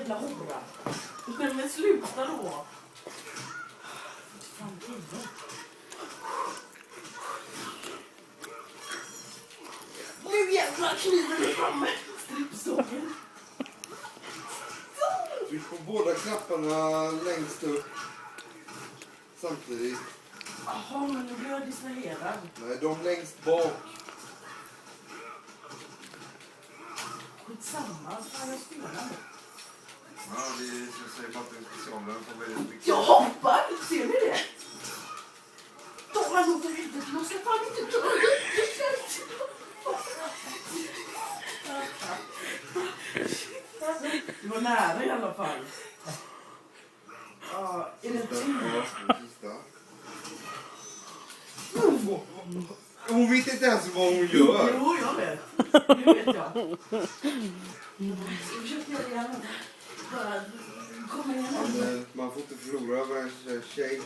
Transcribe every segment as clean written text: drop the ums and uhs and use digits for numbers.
jävla hora. Men sluta då. Fan, kille. Nu jävlar kniven är framme. Strippstången. Tryck på båda knapparna längst upp. Samtidigt. Jaha, men nu blir jag distraherad. Nej, de längst bak. Skitsamma, fan jag spelar nu. Ja, vi säger bara att det är specialen som väldigt mycket. Jag hoppar! Ser ni det? Ta mig mot helvete, jag ska fan inte dra. Det var nära i alla fall. Ja, är det tur? Sista. Hon vet inte ens vad hon gör. Jo, jag vet. Nu vet jag. Jag försöker göra det igen. Bara komma igen. Men man får inte förlora över en tjej.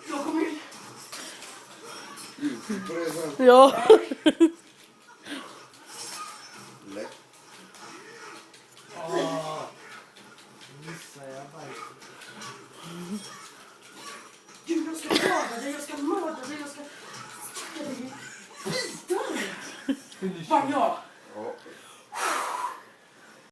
Jag kommer in. Ut på det sen. Ja. Lätt. Missar jag bara. Gud, jag ska mörda dig, jag ska mörda dig, jag ska... Bitar! Fan, ja.